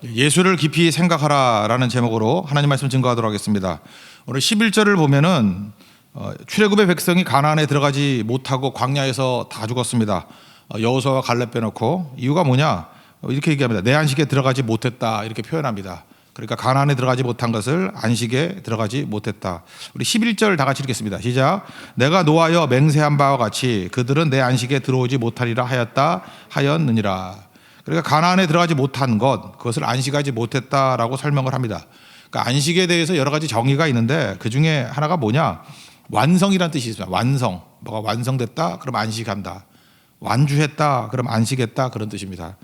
예수를 깊이 생각하라라는 제목으로 하나님 말씀 증거하도록 하겠습니다. 오늘 11절을 보면은 출애굽의 백성이 가나안에 들어가지 못하고 광야에서 다 죽었습니다. 여호수아와 갈렙 빼놓고. 이유가 뭐냐? 이렇게 얘기합니다. 내 안식에 들어가지 못했다, 이렇게 표현합니다. 그러니까 가나안에 들어가지 못한 것을 안식에 들어가지 못했다. 우리 11절 다 같이 읽겠습니다. 시작. 내가 노하여 맹세한 바와 같이 그들은 내 안식에 들어오지 못하리라 하였느니라. 그러니까 가나안에 들어가지 못한 것, 그것을 안식하지 못했다라고 설명을 합니다. 그러니까 안식에 대해서 여러 가지 정의가 있는데 그 중에 하나가 뭐냐? 완성이라는 뜻이 있습니다. 완성. 뭐가 완성됐다? 그럼 안식한다. 완주했다? 그럼 안식했다? 그런 뜻입니다.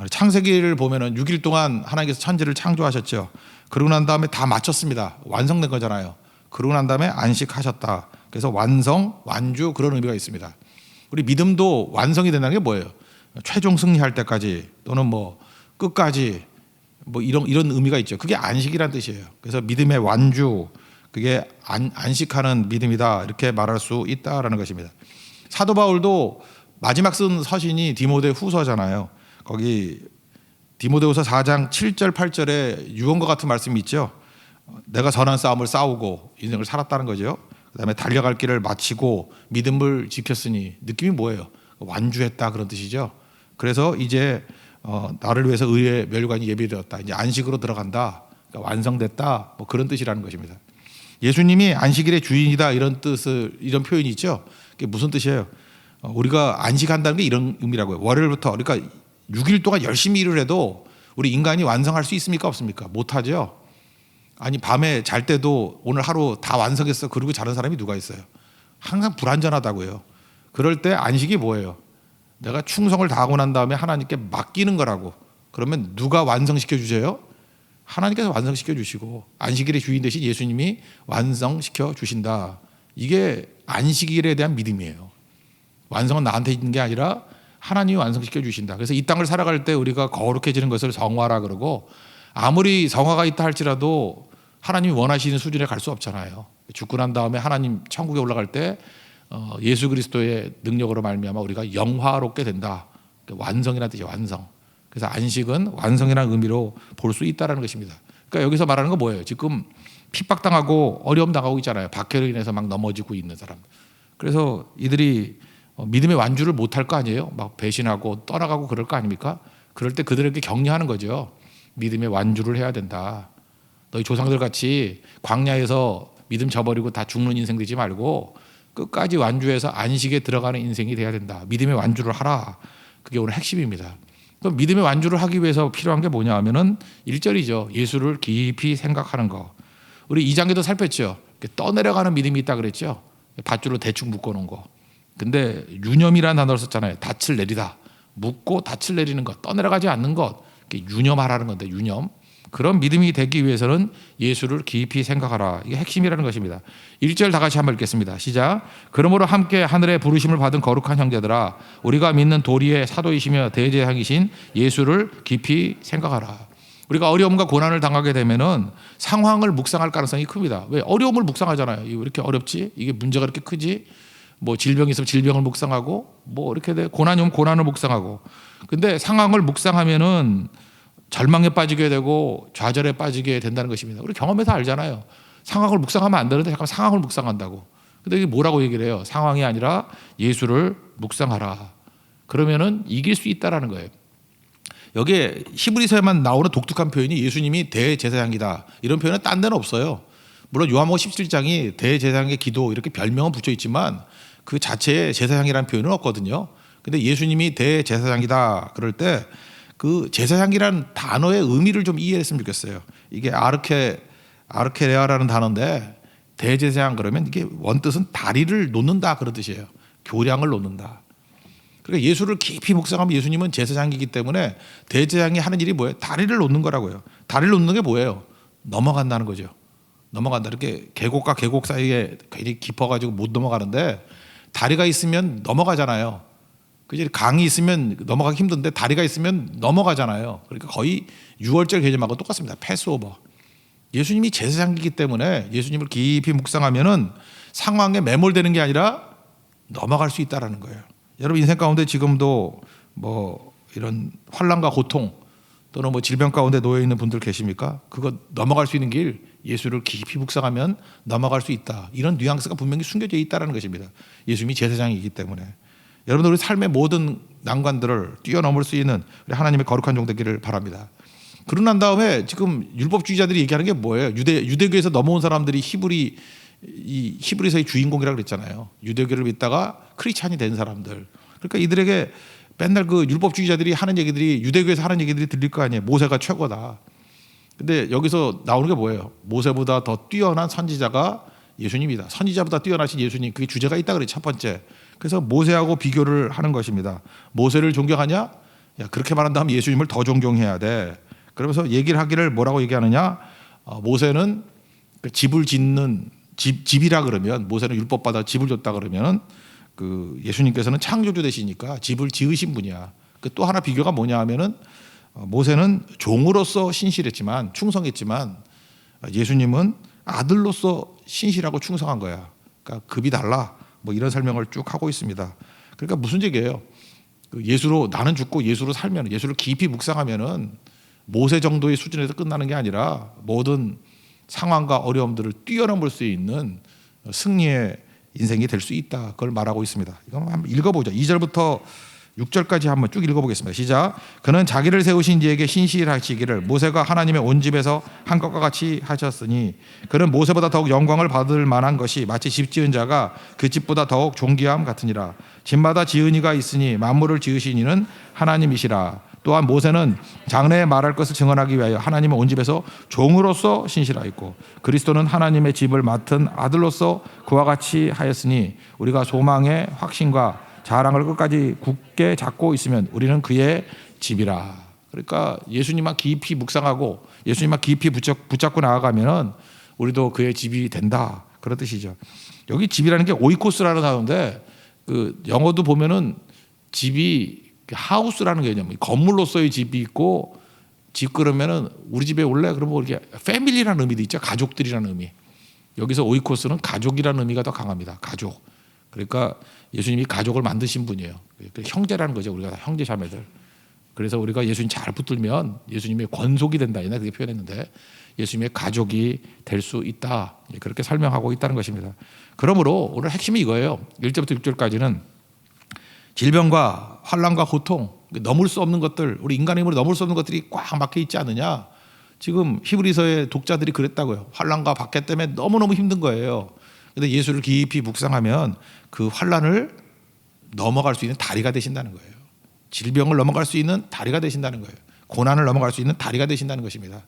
창세기를 보면은 6일 동안 하나님께서 천지를 창조하셨죠. 그러고 난 다음에 다 마쳤습니다. 완성된 거잖아요. 그러고 난 다음에 안식하셨다. 그래서 완성, 완주, 그런 의미가 있습니다. 우리 믿음도 완성이 된다는 게 뭐예요? 최종 승리할 때까지, 또는 뭐 끝까지, 뭐 이런 의미가 있죠. 그게 안식이란 뜻이에요. 그래서 믿음의 완주, 그게 안식하는 믿음이다, 이렇게 말할 수 있다라는 것입니다. 사도 바울도 마지막 쓴 서신이 디모데 후서잖아요. 거기 디모데후서 4장 7절 8절에 유언과 같은 말씀이 있죠. 내가 선한 싸움을 싸우고 인생을 살았다는 거죠. 그다음에 달려갈 길을 마치고 믿음을 지켰으니, 느낌이 뭐예요? 완주했다, 그런 뜻이죠. 그래서 이제 나를 위해서 의의 멸관이 예비되었다, 이제 안식으로 들어간다, 그러니까 완성됐다, 뭐 그런 뜻이라는 것입니다. 예수님이 안식일의 주인이다, 이런 이런 표현이 있죠. 그게 무슨 뜻이에요? 우리가 안식한다는 게 이런 의미라고요. 월요일부터, 그러니까 6일 동안 열심히 일을 해도 우리 인간이 완성할 수 있습니까, 없습니까? 못하죠. 아니, 밤에 잘 때도 오늘 하루 다 완성했어, 그러고 자는 사람이 누가 있어요? 항상 불안전하다고요. 그럴 때 안식이 뭐예요? 내가 충성을 다하고 난 다음에 하나님께 맡기는 거라고. 그러면 누가 완성시켜 주세요? 하나님께서 완성시켜 주시고, 안식일의 주인 되신 예수님이 완성시켜 주신다. 이게 안식일에 대한 믿음이에요. 완성은 나한테 있는 게 아니라 하나님이 완성시켜 주신다. 그래서 이 땅을 살아갈 때 우리가 거룩해지는 것을 성화라 그러고, 아무리 성화가 있다 할지라도 하나님이 원하시는 수준에 갈 수 없잖아요. 죽고 난 다음에 하나님 천국에 올라갈 때 예수 그리스도의 능력으로 말미암아 우리가 영화롭게 된다. 완성이라는 뜻이에요. 완성. 그래서 안식은 완성이라는 의미로 볼 수 있다는 것입니다. 그러니까 여기서 말하는 건 뭐예요? 지금 핍박당하고 어려움 당하고 있잖아요. 박해로 인해서 막 넘어지고 있는 사람. 그래서 이들이 믿음의 완주를 못할 거 아니에요? 막 배신하고 떠나가고 그럴 거 아닙니까? 그럴 때 그들에게 격려하는 거죠. 믿음의 완주를 해야 된다. 너희 조상들 같이 광야에서 믿음 저버리고 다 죽는 인생 되지 말고 끝까지 완주해서 안식에 들어가는 인생이 돼야 된다. 믿음의 완주를 하라. 그게 오늘 핵심입니다. 그럼 믿음의 완주를 하기 위해서 필요한 게 뭐냐 하면은 1절이죠. 예수를 깊이 생각하는 거. 우리 2장에도 살폈죠. 떠내려가는 믿음이 있다 그랬죠. 밧줄로 대충 묶어놓은 거. 근데 유념이라는 단어를 썼잖아요. 닻을 내리다. 묶고 닻을 내리는 것, 떠내려가지 않는 것, 유념하라는 건데, 유념. 그런 믿음이 되기 위해서는 예수를 깊이 생각하라. 이게 핵심이라는 것입니다. 1절 다 같이 한번 읽겠습니다. 시작. 그러므로 함께 하늘의 부르심을 받은 거룩한 형제들아, 우리가 믿는 도리의 사도이시며 대제사장이신 예수를 깊이 생각하라. 우리가 어려움과 고난을 당하게 되면은 상황을 묵상할 가능성이 큽니다. 왜? 어려움을 묵상하잖아요. 왜 이렇게 어렵지? 이게 문제가 이렇게 크지? 뭐 질병이 있으면 질병을 묵상하고, 뭐 이렇게 고난이 오면 고난을 묵상하고. 근데 상황을 묵상하면은 절망에 빠지게 되고 좌절에 빠지게 된다는 것입니다. 우리 경험에서 알잖아요. 상황을 묵상하면 안 되는데 잠깐 상황을 묵상한다고. 근데 이게 뭐라고 얘기를 해요? 상황이 아니라 예수를 묵상하라. 그러면은 이길 수 있다라는 거예요. 여기에 히브리서에만 나오는 독특한 표현이 예수님이 대제사장이다, 이런 표현은 딴 데는 없어요. 물론 요한복음 17장이 대제사장의 기도, 이렇게 별명은 붙여 있지만 그 자체에 제사장이라는 표현은 없거든요. 근데 예수님이 대제사장이다 그럴 때 그 제사장이라는 단어의 의미를 좀 이해했으면 좋겠어요. 이게 아르케레아라는 단어인데, 대제사장 그러면 이게 원뜻은 다리를 놓는다, 그런 뜻이에요. 교량을 놓는다. 그러니까 예수를 깊이 묵상하면 예수님은 제사장이기 때문에 대제사장이 하는 일이 뭐예요? 다리를 놓는 거라고요. 다리를 놓는 게 뭐예요? 넘어간다는 거죠. 넘어간다. 이렇게 계곡과 계곡 사이에 굉장히 깊어가지고 못 넘어가는데, 다리가 있으면 넘어가잖아요. 그지? 강이 있으면 넘어가기 힘든데 다리가 있으면 넘어가잖아요. 그러니까 거의 6월절 개념하고 똑같습니다. 패스오버. 예수님이 제사장이기 때문에 예수님을 깊이 묵상하면은 상황에 매몰되는 게 아니라 넘어갈 수 있다라는 거예요. 여러분 인생 가운데 지금도 뭐 이런 환난과 고통, 또는 뭐 질병 가운데 놓여 있는 분들 계십니까? 그거 넘어갈 수 있는 길, 예수를 깊이 묵상하면 넘어갈 수 있다. 이런 뉘앙스가 분명히 숨겨져 있다는 것입니다. 예수님이 제사장이기 때문에. 여러분들 우리 삶의 모든 난관들을 뛰어넘을 수 있는 우리 하나님의 거룩한 종 되기를 바랍니다. 그러고 난 다음에 지금 율법주의자들이 얘기하는 게 뭐예요? 유대교에서 넘어온 사람들이 히브리서의 주인공이라고 그랬잖아요. 유대교를 믿다가 크리스찬이 된 사람들. 그러니까 이들에게 맨날 그 율법주의자들이 하는 얘기들이 유대교에서 하는 얘기들이 들릴 거 아니에요. 모세가 최고다. 근데 여기서 나오는 게 뭐예요? 모세보다 더 뛰어난 선지자가 예수님이다. 선지자보다 뛰어나신 예수님. 그게 주제가 있다 그래 첫 번째. 그래서 모세하고 비교를 하는 것입니다. 모세를 존경하냐? 야, 그렇게 말한다면 예수님을 더 존경해야 돼. 그러면서 얘기를 하기를 뭐라고 얘기하느냐? 모세는 그 집을 짓는 집이라 그러면 모세는 율법받아 집을 줬다 그러면 그 예수님께서는 창조주 되시니까 집을 지으신 분이야. 그 또 하나 비교가 뭐냐 하면은 모세는 종으로서 신실했지만 충성했지만 예수님은 아들로서 신실하고 충성한 거야. 그러니까 급이 달라. 뭐 이런 설명을 쭉 하고 있습니다. 그러니까 무슨 얘기예요? 예수로 나는 죽고 예수로 살면 예수를 깊이 묵상하면은 모세 정도의 수준에서 끝나는 게 아니라 모든 상황과 어려움들을 뛰어넘을 수 있는 승리의 인생이 될 수 있다. 그걸 말하고 있습니다. 이거 한번 읽어보죠. 2절부터 6절까지 한번 쭉 읽어보겠습니다. 시작. 그는 자기를 세우신 이에게 신실하시기를 모세가 하나님의 온 집에서 한 것과 같이 하셨으니 그는 모세보다 더욱 영광을 받을 만한 것이 마치 집 지은 자가 그 집보다 더욱 존귀함 같으니라. 집마다 지은 이가 있으니 만물을 지으신 이는 하나님이시라. 또한 모세는 장래에 말할 것을 증언하기 위하여 하나님의 온 집에서 종으로서 신실하였고 그리스도는 하나님의 집을 맡은 아들로서 그와 같이 하였으니 우리가 소망의 확신과 자랑을 끝까지 굳게 잡고 있으면 우리는 그의 집이라. 그러니까 예수님만 깊이 묵상하고 예수님만 깊이 붙잡고 나아가면 우리도 그의 집이 된다. 그런 뜻이죠. 여기 집이라는 게 오이코스라는 단어인데 그 영어도 보면은 집이 하우스라는 개념, 건물로서의 집이 있고 집 그러면은 우리 집에 올래 그러면 이렇게 패밀리라는 의미도 있죠. 가족들이라는 의미. 여기서 오이코스는 가족이라는 의미가 더 강합니다. 가족. 그러니까 예수님이 가족을 만드신 분이에요. 형제라는 거죠. 우리가 다 형제 자매들. 그래서 우리가 예수님 잘 붙들면 예수님의 권속이 된다. 옛날에 그렇게 표현했는데 예수님의 가족이 될 수 있다. 그렇게 설명하고 있다는 것입니다. 그러므로 오늘 핵심이 이거예요. 1절부터 6절까지는 질병과 환난과 고통, 넘을 수 없는 것들, 우리 인간의 힘으로 넘을 수 없는 것들이 꽉 막혀 있지 않느냐. 지금 히브리서의 독자들이 그랬다고요. 환난과 박해 때문에 너무너무 힘든 거예요. 그런데 예수를 깊이 묵상하면 그 환난을 넘어갈 수 있는 다리가 되신다는 거예요. 질병을 넘어갈 수 있는 다리가 되신다는 거예요. 고난을 넘어갈 수 있는 다리가 되신다는 것입니다.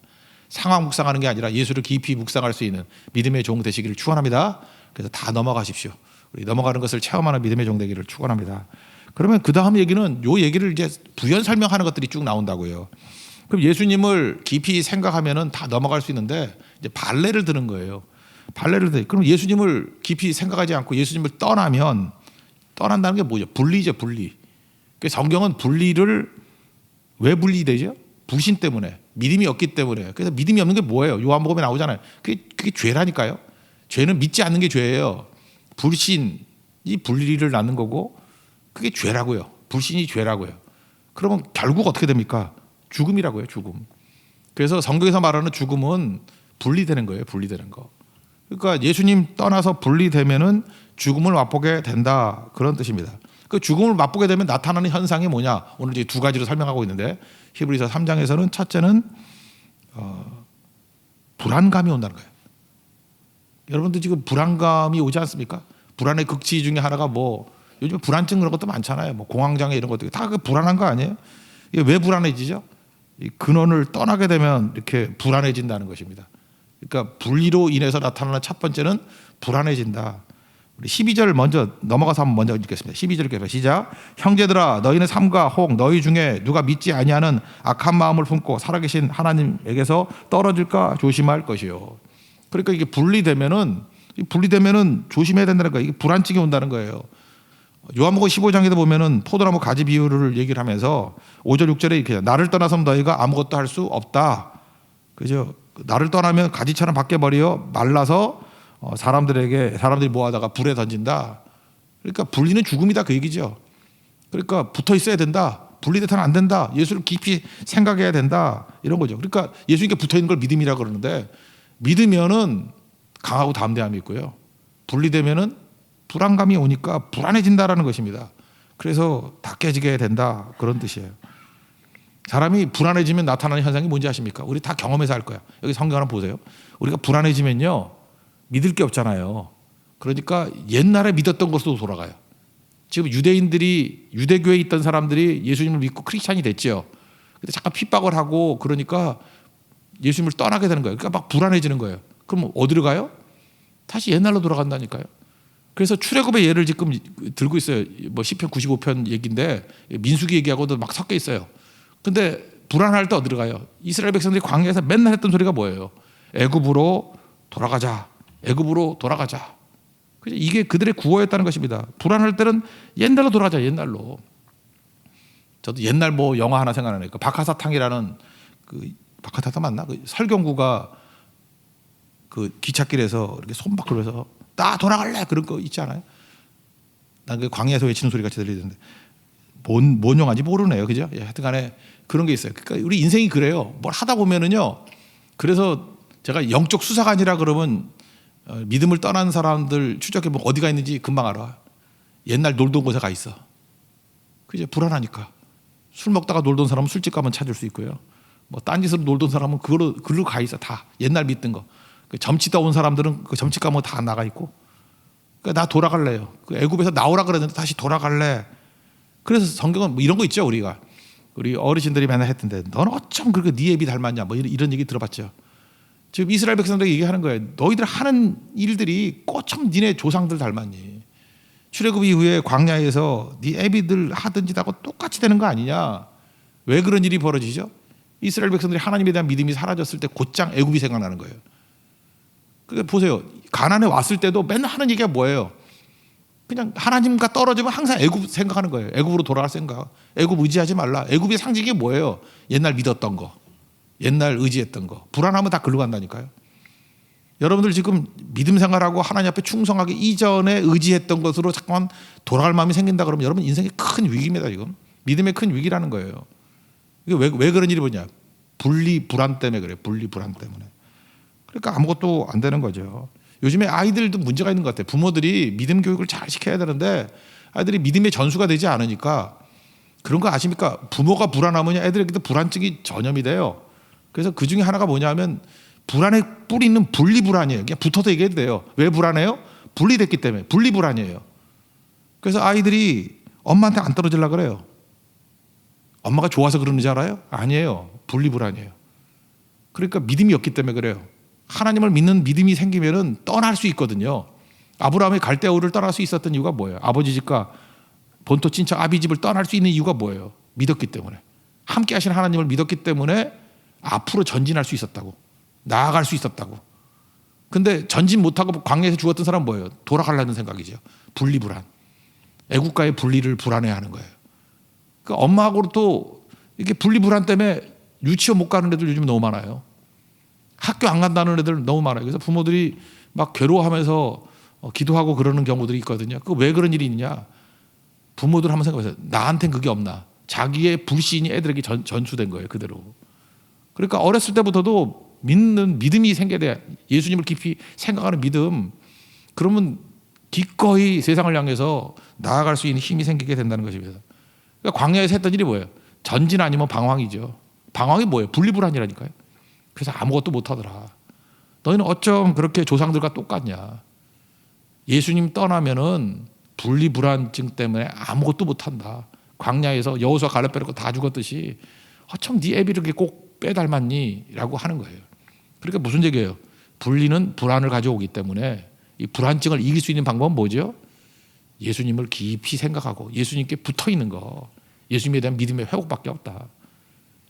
상황 묵상하는 게 아니라 예수를 깊이 묵상할 수 있는 믿음의 종 되시기를 축원합니다. 그래서 다 넘어가십시오. 우리 넘어가는 것을 체험하는 믿음의 종 되기를 축원합니다. 그러면 그 다음 얘기는 요 얘기를 이제 부연 설명하는 것들이 쭉 나온다고요. 그럼 예수님을 깊이 생각하면은 다 넘어갈 수 있는데 이제 발레를 드는 거예요. 발레를 드. 그럼 예수님을 깊이 생각하지 않고 예수님을 떠나면 떠난다는 게 뭐죠? 분리죠, 분리. 그 성경은 분리를 왜 분리되죠? 불신 때문에, 믿음이 없기 때문에. 그래서 믿음이 없는 게 뭐예요? 요한복음에 나오잖아요. 그게 죄라니까요. 죄는 믿지 않는 게 죄예요. 불신이 분리를 낳는 거고 그게 죄라고요. 불신이 죄라고요. 그러면 결국 어떻게 됩니까? 죽음이라고요. 죽음. 그래서 성경에서 말하는 죽음은 분리되는 거예요. 분리되는 거. 그러니까 예수님 떠나서 분리되면은 죽음을 맛보게 된다. 그런 뜻입니다. 그 죽음을 맛보게 되면 나타나는 현상이 뭐냐? 오늘 이제 두 가지로 설명하고 있는데 히브리서 3장에서는 첫째는 불안감이 온다는 거예요. 여러분들 지금 불안감이 오지 않습니까? 불안의 극치 중에 하나가 뭐 요즘에 불안증 그런 것도 많잖아요. 뭐 공황장애 이런 것들 다 그 불안한 거 아니에요? 이게 왜 불안해지죠? 이 근원을 떠나게 되면 이렇게 불안해진다는 것입니다. 그러니까 분리로 인해서 나타나는 첫 번째는 불안해진다. 우리 12절 먼저 넘어가서 한번 먼저 읽겠습니다. 12절 읽겠습니다. 시작. 형제들아 너희는 삼가 혹 너희 중에 누가 믿지 아니하는 악한 마음을 품고 살아계신 하나님에게서 떨어질까 조심할 것이요. 그러니까 이게 분리되면은 조심해야 된다는 거예요. 이게 불안증이 온다는 거예요. 요한복음 15장에도 보면은 포도나무 가지 비유를 얘기를 하면서 5절 6절에 이렇게 나를 떠나서 너희가 아무것도 할 수 없다. 그죠? 나를 떠나면 가지처럼 밖에 버려 말라서 사람들이 모아다가 불에 던진다. 그러니까 분리는 죽음이다 그 얘기죠. 그러니까 붙어 있어야 된다. 분리돼서는 안 된다. 예수를 깊이 생각해야 된다. 이런 거죠. 그러니까 예수님께 붙어있는 걸 믿음이라 그러는데 믿으면은 강하고 담대함이 있고요. 분리되면은 불안감이 오니까 불안해진다라는 것입니다. 그래서 다 깨지게 된다. 그런 뜻이에요. 사람이 불안해지면 나타나는 현상이 뭔지 아십니까? 우리 다 경험해서 알 거야. 여기 성경 하나 보세요. 우리가 불안해지면요. 믿을 게 없잖아요. 그러니까 옛날에 믿었던 것으로 돌아가요. 지금 유대인들이 유대교에 있던 사람들이 예수님을 믿고 크리스찬이 됐죠. 근데 잠깐 핍박을 하고 그러니까 예수님을 떠나게 되는 거예요. 그러니까 막 불안해지는 거예요. 그럼 어디로 가요? 다시 옛날로 돌아간다니까요. 그래서 출애굽의 예를 지금 들고 있어요. 뭐 시편 95편 얘기인데 민수기 얘기하고도 막 섞여 있어요. 근데 불안할 때 어디로 가요? 이스라엘 백성들이 광야에서 맨날 했던 소리가 뭐예요? 애굽으로 돌아가자. 애굽으로 돌아가자. 이게 그들의 구호였다는 것입니다. 불안할 때는 옛날로 돌아가자. 옛날로. 저도 옛날 뭐 영화 하나 생각나네요. 그 박하사탕이라는 그 박하사탕 맞나? 그 설경구가 그 기찻길에서 이렇게 손 밖으로 해서 나 돌아갈래 그런 거 있지 않아요? 난 그 광야에서 외치는 소리 같이 들리던데 뭔 영화인지 모르네요, 그죠? 예, 하여튼간에 그런 게 있어요. 그러니까 우리 인생이 그래요. 뭘 하다 보면은요. 그래서 제가 영적 수사관이라 그러면 믿음을 떠난 사람들 추적해 보면 어디가 있는지 금방 알아. 옛날 놀던 곳에 가 있어. 그죠? 불안하니까. 술 먹다가 놀던 사람은 술집 가면 찾을 수 있고요. 뭐 딴짓으로 놀던 사람은 그걸로 가 있어. 다 옛날 믿던 거. 그 점치다 온 사람들은 그 점치 가면 다 나가 있고. 그러니까 나 돌아갈래요. 그 애굽에서 나오라 그랬는데 다시 돌아갈래. 그래서 성경은 뭐 이런 거 있죠. 우리 어르신들이 맨날 했던데 너는 어쩜 그렇게 네 애비 닮았냐 뭐 이런 얘기 들어봤죠. 지금 이스라엘 백성들에게 얘기하는 거예요. 너희들 하는 일들이 어쩜 니네 조상들 닮았니. 출애굽 이후에 광야에서 네 애비들 하던 짓하고 똑같이 되는 거 아니냐. 왜 그런 일이 벌어지죠? 이스라엘 백성들이 하나님에 대한 믿음이 사라졌을 때 곧장 애굽이 생각나는 거예요. 그러니까 보세요. 가나안에 왔을 때도 맨날 하는 얘기가 뭐예요? 그냥 하나님과 떨어지면 항상 애굽 생각하는 거예요. 애굽으로 돌아갈 생각. 애굽 의지하지 말라. 애굽의 상징이 뭐예요? 옛날 믿었던 거. 옛날 의지했던 거. 불안하면 다 글로 간다니까요. 여러분들 지금 믿음 생활하고 하나님 앞에 충성하기 이전에 의지했던 것으로 잠깐 돌아갈 마음이 생긴다 그러면 여러분 인생의 큰 위기입니다. 지금 믿음의 큰 위기라는 거예요. 이게 왜 그런 일이 뭐냐? 불안 때문에 그래요. 불안 때문에. 그러니까 아무것도 안 되는 거죠. 요즘에 아이들도 문제가 있는 것 같아요. 부모들이 믿음 교육을 잘 시켜야 되는데 아이들이 믿음의 전수가 되지 않으니까 그런 거 아십니까? 부모가 불안하면 애들에게도 불안증이 전염이 돼요. 그래서 그 중에 하나가 뭐냐면 불안의 뿌리는 분리불안이에요. 그냥 붙어서 얘기해도 돼요. 왜 불안해요? 분리됐기 때문에. 분리불안이에요. 그래서 아이들이 엄마한테 안 떨어지려고 그래요. 엄마가 좋아서 그러는 줄 알아요? 아니에요. 분리불안이에요. 그러니까 믿음이 없기 때문에 그래요. 하나님을 믿는 믿음이 생기면은 떠날 수 있거든요. 아브라함이 갈대아우를 떠날 수 있었던 이유가 뭐예요? 아버지 집과 본토 친척 아비 집을 떠날 수 있는 이유가 뭐예요? 믿었기 때문에. 함께 하신 하나님을 믿었기 때문에 앞으로 전진할 수 있었다고. 나아갈 수 있었다고. 근데 전진 못하고 광야에서 죽었던 사람은 뭐예요? 돌아가려는 생각이죠. 분리불안. 애국가의 분리를 불안해하는 거예요. 그러니까 엄마하고도 또 이렇게 분리불안 때문에 유치원 못 가는 애들 요즘 너무 많아요. 학교 안 간다는 애들 너무 많아요. 그래서 부모들이 막 괴로워하면서 기도하고 그러는 경우들이 있거든요. 그 왜 그런 일이 있냐? 부모들 한번 생각해보세요. 나한테는 그게 없나? 자기의 불신이 애들에게 전수된 거예요. 그대로. 그러니까 어렸을 때부터도 믿는 믿음이 생겨야 돼. 예수님을 깊이 생각하는 믿음. 그러면 기꺼이 세상을 향해서 나아갈 수 있는 힘이 생기게 된다는 것입니다. 그러니까 광야에서 했던 일이 뭐예요? 전진 아니면 방황이죠. 방황이 뭐예요? 분리불안이라니까요. 그래서 아무것도 못하더라. 너희는 어쩜 그렇게 조상들과 똑같냐. 예수님 떠나면은 분리불안증 때문에 아무것도 못한다. 광야에서 여호수아 갈렙 빼놓고 다 죽었듯이 어쩜 네 애비를 이렇게 꼭 빼닮았니? 라고 하는 거예요. 그러니까 무슨 얘기예요? 분리는 불안을 가져오기 때문에 이 불안증을 이길 수 있는 방법은 뭐죠? 예수님을 깊이 생각하고 예수님께 붙어있는 거. 예수님에 대한 믿음의 회복밖에 없다.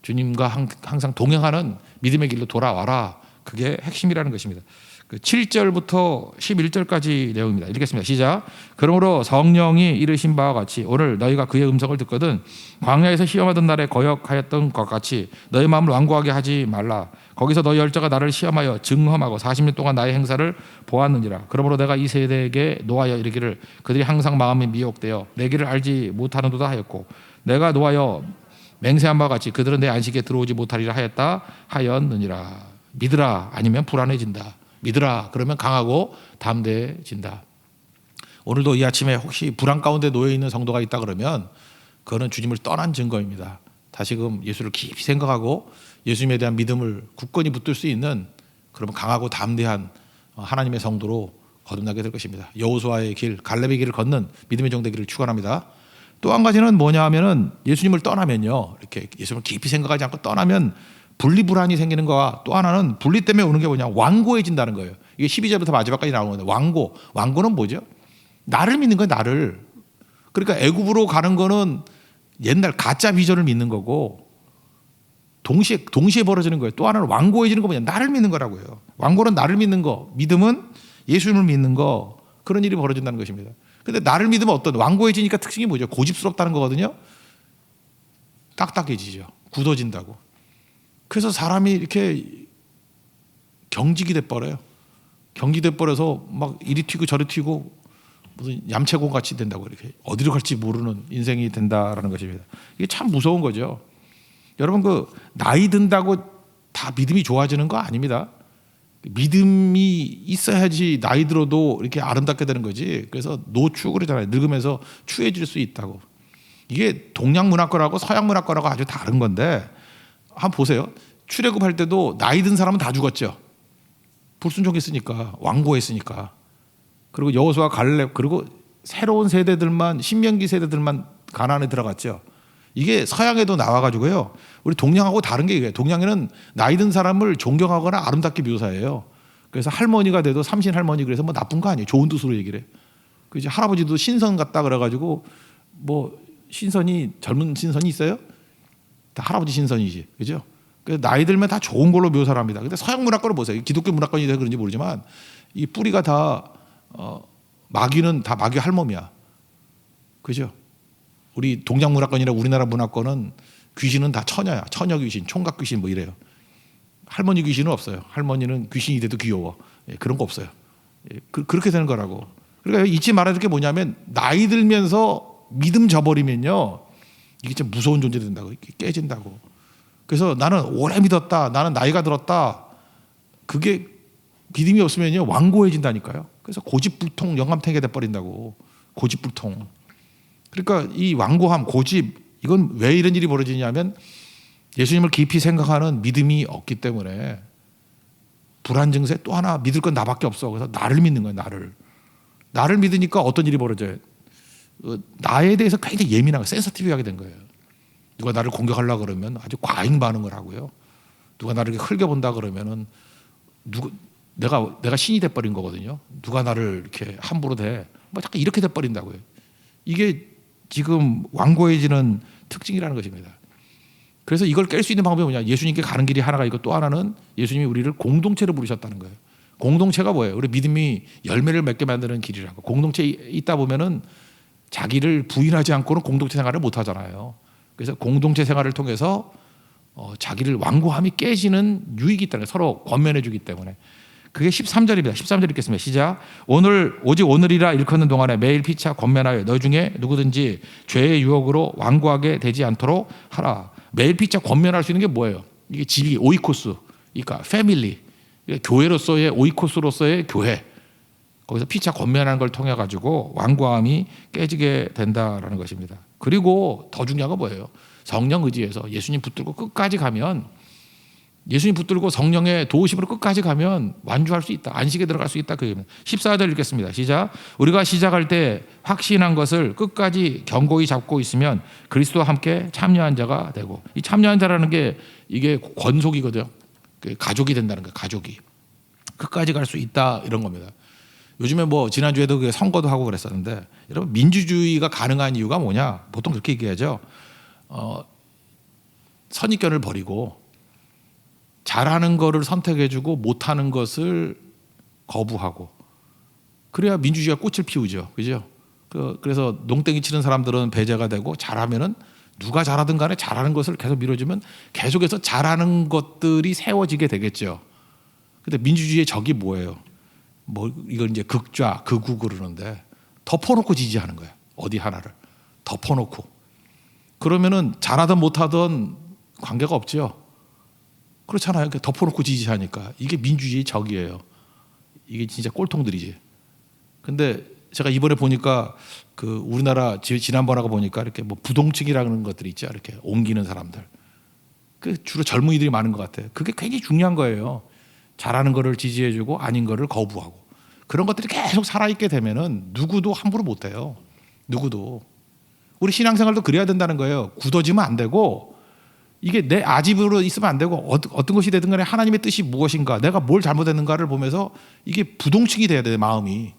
주님과 항상 동행하는 믿음의 길로 돌아와라. 그게 핵심이라는 것입니다. 그 7절부터 11절까지 내용입니다. 읽겠습니다. 시작. 그러므로 성령이 이르신 바와 같이 오늘 너희가 그의 음성을 듣거든 광야에서 시험하던 날에 거역하였던 것 같이 너희 마음을 완고하게 하지 말라. 거기서 너희 열자가 나를 시험하여 증험하고 40년 동안 나의 행사를 보았느니라. 그러므로 내가 이 세대에게 노하여 이르기를 그들이 항상 마음이 미혹되어 내 길을 알지 못하는도다 하였고 내가 노하여 맹세한 바와 같이 그들은 내 안식에 들어오지 못하리라 하였느니라. 믿으라 아니면 불안해진다. 믿으라 그러면 강하고 담대해진다. 오늘도 이 아침에 혹시 불안 가운데 놓여 있는 성도가 있다 그러면 그거는 주님을 떠난 증거입니다. 다시금 예수를 깊이 생각하고 예수님에 대한 믿음을 굳건히 붙들 수 있는 그러면 강하고 담대한 하나님의 성도로 거듭나게 될 것입니다. 여호수아의 길, 갈렙의 길을 걷는 믿음의 종 되기를 축원합니다. 또 한 가지는 뭐냐 하면은 예수님을 떠나면요, 이렇게 예수님을 깊이 생각하지 않고 떠나면 분리불안이 생기는 거와 또 하나는 분리 때문에 오는 게 뭐냐, 완고해진다는 거예요. 이게 12절부터 마지막까지 나오는 건데 완고는 뭐죠? 나를 믿는 거예요, 나를. 그러니까 애굽으로 가는 거는 옛날 가짜 비전을 믿는 거고 동시에 벌어지는 거예요. 또 하나는 완고해지는 거 뭐냐, 나를 믿는 거라고요. 완고는 나를 믿는 거, 믿음은 예수님을 믿는 거, 그런 일이 벌어진다는 것입니다. 근데 나를 믿으면 어떤 완고해지니까 특징이 뭐죠? 고집스럽다는 거거든요. 딱딱해지죠. 굳어진다고. 그래서 사람이 이렇게 경직이 돼버려요. 경직돼 버려서 막 이리 튀고 저리 튀고 무슨 얌체공 같이 된다고, 이렇게 어디로 갈지 모르는 인생이 된다라는 것입니다. 이게 참 무서운 거죠. 여러분, 그 나이 든다고 다 믿음이 좋아지는 거 아닙니다. 믿음이 있어야지 나이 들어도 이렇게 아름답게 되는 거지. 그래서 노추 그러잖아요. 늙으면서 추해질 수 있다고. 이게 동양 문화권하고 서양 문화권하고 아주 다른 건데, 한번 보세요. 출애굽할 때도 나이 든 사람은 다 죽었죠. 불순종했으니까, 완고했으니까. 그리고 여호수아, 갈렙, 그리고 새로운 세대들만, 신명기 세대들만 가나안에 들어갔죠. 이게 서양에도 나와가지고요, 우리 동양하고 다른 게 이거예요. 동양에는 나이 든 사람을 존경하거나 아름답게 묘사해요. 그래서 할머니가 돼도 삼신 할머니, 그래서 뭐 나쁜 거 아니에요. 좋은 뜻으로 얘기를 해. 그 이제 할아버지도 신선 같다 그래가지고 뭐 신선이, 젊은 신선이 있어요? 다 할아버지 신선이지, 그죠? 그래서 나이 들면 다 좋은 걸로 묘사를 합니다. 근데 서양 문화권을 보세요. 기독교 문화권이 돼서 그런지 모르지만 이 뿌리가 다 마귀는 다 마귀 할멈이야, 그죠? 우리 동양 문화권이나 우리나라 문화권은 귀신은 다 처녀야. 처녀 귀신, 총각 귀신 뭐 이래요. 할머니 귀신은 없어요. 할머니는 귀신이 돼도 귀여워. 그런 거 없어요. 그렇게 되는 거라고. 그러니까 잊지 말아야 될 게 뭐냐면, 나이 들면서 믿음 저버리면요, 이게 좀 무서운 존재 된다고. 깨진다고. 그래서 나는 오래 믿었다, 나는 나이가 들었다, 그게 믿음이 없으면요 완고해진다니까요. 그래서 고집불통, 영감탱이가 돼버린다고. 고집불통. 그러니까 이 완고함, 고집, 이건 왜 이런 일이 벌어지냐면 예수님을 깊이 생각하는 믿음이 없기 때문에. 불안 증세 또 하나, 믿을 건 나밖에 없어. 그래서 나를 믿는 거예요. 나를 믿으니까 어떤 일이 벌어져요? 나에 대해서 굉장히 예민하고 센서티브하게 된 거예요. 누가 나를 공격하려고 그러면 아주 과잉 반응을 하고요. 누가 나를 이렇게 흘겨본다 그러면은 내가 신이 돼버린 거거든요. 누가 나를 이렇게 함부로 대, 뭐 잠깐 이렇게 돼버린다고요. 이게 지금 완고해지는 특징이라는 것입니다. 그래서 이걸 깰 수 있는 방법이 뭐냐? 예수님께 가는 길이 하나가 있고, 또 하나는 예수님이 우리를 공동체로 부르셨다는 거예요. 공동체가 뭐예요? 우리 믿음이 열매를 맺게 만드는 길이라고. 공동체에 있다 보면은 자기를 부인하지 않고는 공동체 생활을 못 하잖아요. 그래서 공동체 생활을 통해서 자기를 완고함이 깨지는 유익이 있다는 거예요. 서로 권면해 주기 때문에. 그게 13절입니다. 13절 읽겠습니다. 시작. 오직 오늘이라 일컫는 동안에 매일 피차 권면하여 너 중에 누구든지 죄의 유혹으로 완고하게 되지 않도록 하라. 매일 피차 권면할 수 있는 게 뭐예요? 이게 진리, 오이코스, 그러니까 패밀리, 교회로서의 오이코스로서의 교회. 거기서 피차 권면하는 걸 통해 가지고 완고함이 깨지게 된다라는 것입니다. 그리고 더 중요한 건 뭐예요? 성령 의지에서 예수님 붙들고 끝까지 가면, 예수님 붙들고 성령의 도우심으로 끝까지 가면 완주할 수 있다. 안식에 들어갈 수 있다. 그 얘기입니다. 14절 읽겠습니다. 시작. 우리가 시작할 때 확신한 것을 끝까지 견고히 잡고 있으면 그리스도와 함께 참여한 자가 되고, 이 참여한 자라는 게 이게 권속이거든요. 가족이 된다는 거예요. 가족이. 끝까지 갈 수 있다, 이런 겁니다. 요즘에 뭐 지난주에도 선거도 하고 그랬었는데, 여러분 민주주의가 가능한 이유가 뭐냐? 보통 그렇게 얘기하죠. 선입견을 버리고 잘하는 거를 선택해주고 못하는 것을 거부하고, 그래야 민주주의가 꽃을 피우죠, 그죠? 그래서 농땡이 치는 사람들은 배제가 되고, 잘하면은 누가 잘하든 간에 잘하는 것을 계속 밀어주면 계속해서 잘하는 것들이 세워지게 되겠죠. 근데 민주주의의 적이 뭐예요? 뭐 이걸 이제 극좌, 극우 그러는데 덮어놓고 지지하는 거예요. 어디 하나를 덮어놓고. 그러면은 잘하든 못하든 관계가 없죠. 그렇잖아요. 이렇게 덮어놓고 지지하니까 이게 민주주의 적이에요. 이게 진짜 꼴통들이지. 근데 제가 이번에 보니까 그 우리나라 지난번하고 보니까 이렇게 뭐 부동층이라는 것들이 있죠. 이렇게 옮기는 사람들. 그 주로 젊은이들이 많은 것 같아요. 그게 굉장히 중요한 거예요. 잘하는 거를 지지해주고 아닌 거를 거부하고 그런 것들이 계속 살아있게 되면은 누구도 함부로 못해요. 누구도. 우리 신앙생활도 그래야 된다는 거예요. 굳어지면 안 되고 이게 내 아집으로 있으면 안 되고 어떤 것이 되든 간에 하나님의 뜻이 무엇인가 내가 뭘 잘못했는가를 보면서 이게 부동층이 돼야 돼 마음이.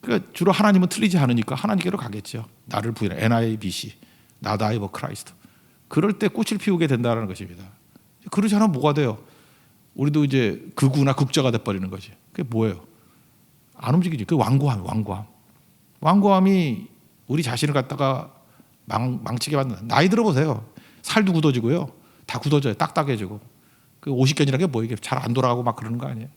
그러니까 주로 하나님은 틀리지 않으니까 하나님께로 가겠죠. 나를 부인해 NIBC Not I but Christ. 그럴 때 꽃을 피우게 된다는 것입니다. 그러지 않으면 뭐가 돼요? 우리도 이제 극우나 극자가 돼버리는 거지. 그게 뭐예요? 안 움직이지. 그 완고함이 우리 자신을 갖다가 망치게 만드는. 나이 들어보세요. 살도 굳어지고요. 다 굳어져요. 딱딱해지고. 그 50견이라는 게 뭐 이게 잘 안 돌아가고 막 그러는 거 아니에요?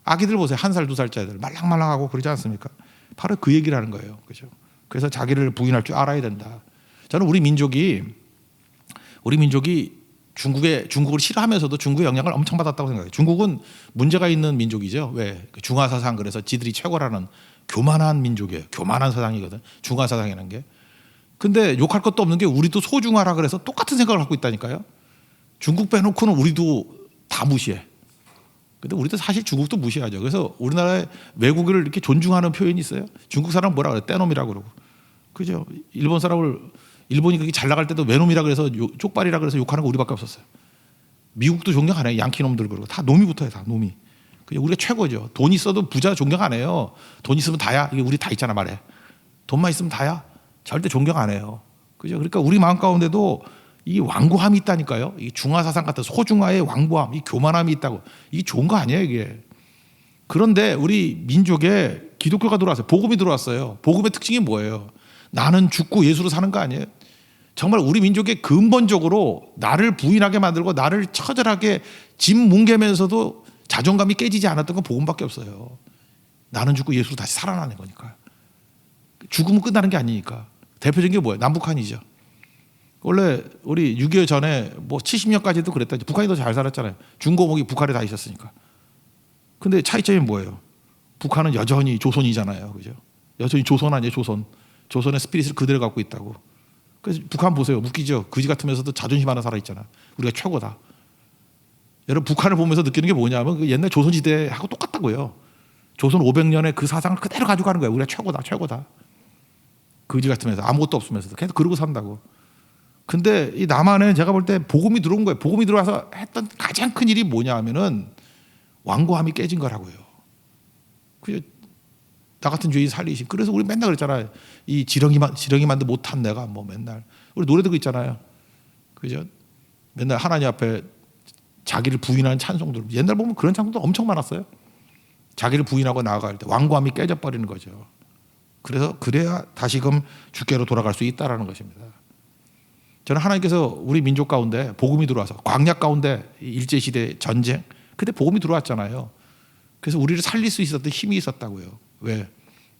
아기들 보세요. 1살, 2살짜 애들 말랑말랑하고 그러지 않습니까? 바로 그 얘기를 하는 거예요. 그죠? 그래서 자기를 부인할 줄 알아야 된다. 저는 우리 민족이 중국을 싫어하면서도 중국의 영향을 엄청 받았다고 생각해요. 중국은 문제가 있는 민족이죠. 왜? 중화 사상 그래서 지들이 최고라는 교만한 민족이에요. 교만한 사상이거든. 중화 사상이라는 게. 근데 욕할 것도 없는 게 우리도 소중하라 그래서 똑같은 생각을 갖고 있다니까요. 중국 빼놓고는 우리도 다 무시해. 근데 우리도 사실 중국도 무시하죠. 그래서 우리나라의 외국인을 이렇게 존중하는 표현이 있어요. 중국 사람 뭐라 그래? 떼놈이라고 그러고. 그죠? 일본이 그렇게 잘 나갈 때도 외놈이라 그래서 쪽발이라 그래서 욕하는 거 우리밖에 없었어요. 미국도 존경 안 해요. 양키 놈들 그러고 다 놈이 붙어요. 다 놈이. 그냥 우리가 최고죠. 돈 있어도 부자 존경 안 해요. 돈 있으면 다야. 이게 우리 다 있잖아 말해. 돈만 있으면 다야. 절대 존경 안 해요. 그죠? 그러니까 우리 마음 가운데도 이 완고함이 있다니까요. 이 중화사상 같은 소중화의 완고함, 이 교만함이 있다고. 이게 좋은 거 아니에요, 이게. 그런데 우리 민족에 기독교가 들어왔어요. 복음이 들어왔어요. 복음의 특징이 뭐예요? 나는 죽고 예수로 사는 거 아니에요? 정말 우리 민족의 근본적으로 나를 부인하게 만들고 나를 처절하게 짐 뭉개면서도 자존감이 깨지지 않았던 건 복음밖에 없어요. 나는 죽고 예수로 다시 살아나는 거니까. 죽으면 끝나는 게 아니니까. 대표적인 게 뭐예요? 남북한이죠. 원래 우리 6.25 전에 뭐 70년까지도 그랬다. 북한이 더 잘 살았잖아요. 중고목이 북한에 다 있었으니까. 근데 차이점이 뭐예요? 북한은 여전히 조선이잖아요. 그죠? 여전히 조선 아니에요, 조선. 조선의 스피릿을 그대로 갖고 있다고. 그래서 북한 보세요. 웃기죠? 그지 같으면서도 자존심 하나 살아있잖아. 우리가 최고다. 여러분 북한을 보면서 느끼는 게 뭐냐면 그 옛날 조선시대하고 똑같다고요. 조선 500년의 그 사상을 그대로 가지고 가는 거예요. 우리가 최고다, 최고다. 그지 같으면서 아무것도 없으면서도 계속 그러고 산다고. 근데 이 남한은 제가 볼 때 복음이 들어온 거예요. 복음이 들어와서 했던 가장 큰 일이 뭐냐 하면은 완고함이 깨진 거라고요. 그죠? 나 같은 죄인 살리신. 그래서 우리 맨날 그랬잖아요. 이 지렁이만도 못한 내가 뭐 맨날 우리 노래도 있잖아요. 그죠? 맨날 하나님 앞에 자기를 부인하는 찬송들. 옛날 보면 그런 찬송도 엄청 많았어요. 자기를 부인하고 나아갈 때 완고함이 깨져 버리는 거죠. 그래야 다시금 주께로 돌아갈 수 있다라는 것입니다. 저는 하나님께서 우리 민족 가운데 복음이 들어와서 광야 가운데 일제시대 전쟁 그때 복음이 들어왔잖아요. 그래서 우리를 살릴 수 있었던 힘이 있었다고요. 왜?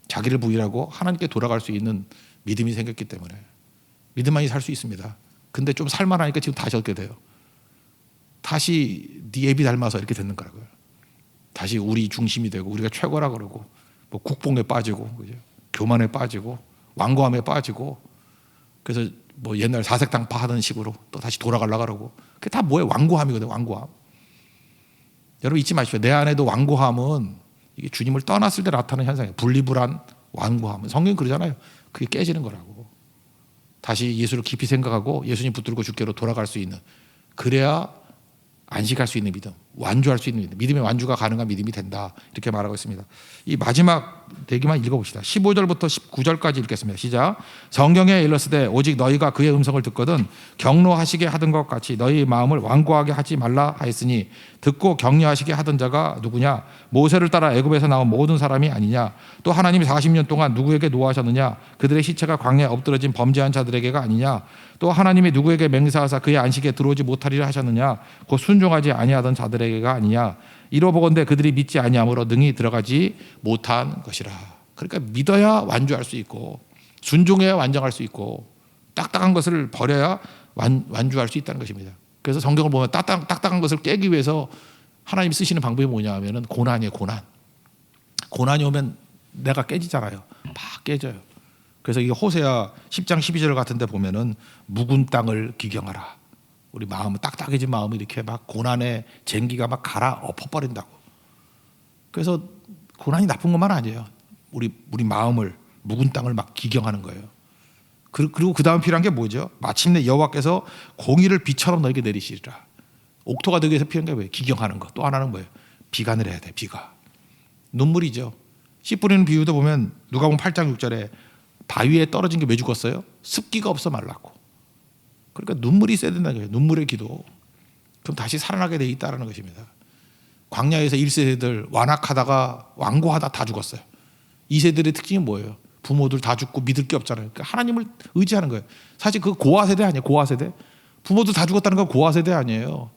자기를 부인하고 하나님께 돌아갈 수 있는 믿음이 생겼기 때문에. 믿음만이 살 수 있습니다. 근데 좀 살만하니까 지금 다시 얻게 돼요. 다시 네 애비 닮아서 이렇게 되는 거라고요. 다시 우리 중심이 되고 우리가 최고라 그러고 뭐 국뽕에 빠지고 그죠? 교만에 빠지고 완고함에 빠지고 그래서 뭐 옛날 사색당파 하던 식으로 또 다시 돌아가려고 그러고 그게 다 뭐예요? 완고함이거든요. 완고함. 여러분 잊지 마십시오. 내 안에도 완고함은 이게 주님을 떠났을 때 나타나는 현상이에요. 분리불안, 완고함. 성경이 그러잖아요. 그게 깨지는 거라고. 다시 예수를 깊이 생각하고 예수님 붙들고 주께로 돌아갈 수 있는 그래야 안식할 수 있는 믿음, 완주할 수 있는 믿음, 믿음의 완주가 가능한 믿음이 된다. 이렇게 말하고 있습니다. 이 마지막 대기만 읽어봅시다. 15절부터 19절까지 읽겠습니다. 시작. 성경에 일렀으되 오직 너희가 그의 음성을 듣거든 경노하시게 하던 것 같이 너희 마음을 완고하게 하지 말라 하였으니 듣고 격려하시게 하던 자가 누구냐? 모세를 따라 애굽에서 나온 모든 사람이 아니냐? 또 하나님이 40년 동안 누구에게 노하셨느냐? 그들의 시체가 광야에 엎드러진 범죄한 자들에게가 아니냐? 또 하나님이 누구에게 맹세하사 그의 안식에 들어오지 못하리라 하셨느냐? 곧 순종하지 아니하던 자들에게가 아니냐? 이로보건대 그들이 믿지 아니함으로 능히 들어가지 못한 것이라. 그러니까 믿어야 완주할 수 있고 순종해야 완전할 수 있고 딱딱한 것을 버려야 완주할 수 있다는 것입니다. 그래서 성경을 보면 딱딱한 것을 깨기 위해서 하나님 쓰시는 방법이 뭐냐 하면은 고난이에요. 고난이 오면 내가 깨지잖아요. 막 깨져요. 그래서 이게 호세아 10장 12절 같은 데 보면은 묵은 땅을 기경하라. 우리 마음은 딱딱해진 마음을 이렇게 막 고난의 쟁기가 막 갈아 엎어버린다고. 그래서 고난이 나쁜 것만 아니에요. 우리 마음을 묵은 땅을 막 기경하는 거예요. 그리고 그 다음 필요한 게 뭐죠? 마침내 여호와께서 공의를 비처럼 너에게 내리시리라. 옥토가 되기 위해서 필요한 게 뭐예요? 기경하는 것. 또 하나는 뭐예요? 비가 내려야 돼. 비가. 눈물이죠. 씨 뿌리는 비유도 보면 누가복음 8장 6절에 바위에 떨어진 게 왜 죽었어요? 습기가 없어 말랐고. 그러니까 눈물이 있어야 된다는 거예요. 눈물의 기도. 그럼 다시 살아나게 돼 있다는 것입니다. 광야에서 1세대들 완악하다가 완고하다 다 죽었어요. 2세들의 특징이 뭐예요? 부모들 다 죽고 믿을 게 없잖아요. 그러니까 하나님을 의지하는 거예요. 사실 그 고아 세대 아니에요. 고아 세대. 부모들 다 죽었다는 건 고아 세대 아니에요.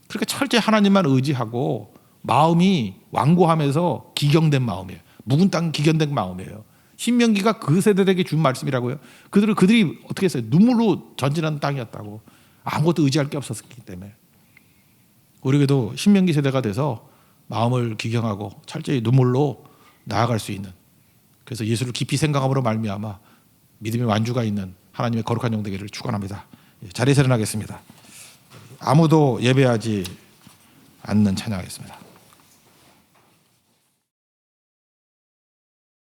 그러니까 철저히 하나님만 의지하고 마음이 완고하면서 기경된 마음이에요. 묵은 땅 기경된 마음이에요. 신명기가 그 세대에게 준 말씀이라고요. 그들이 어떻게 했어요? 눈물로 전진하는 땅이었다고. 아무것도 의지할 게 없었기 때문에. 우리에게도 신명기 세대가 돼서 마음을 기경하고 철저히 눈물로 나아갈 수 있는, 그래서 예수를 깊이 생각함으로 말미암아 믿음의 완주가 있는 하나님의 거룩한 영 되기를 축원합니다. 자리에서 일어나겠습니다. 아무도 예배하지 않는 찬양하겠습니다.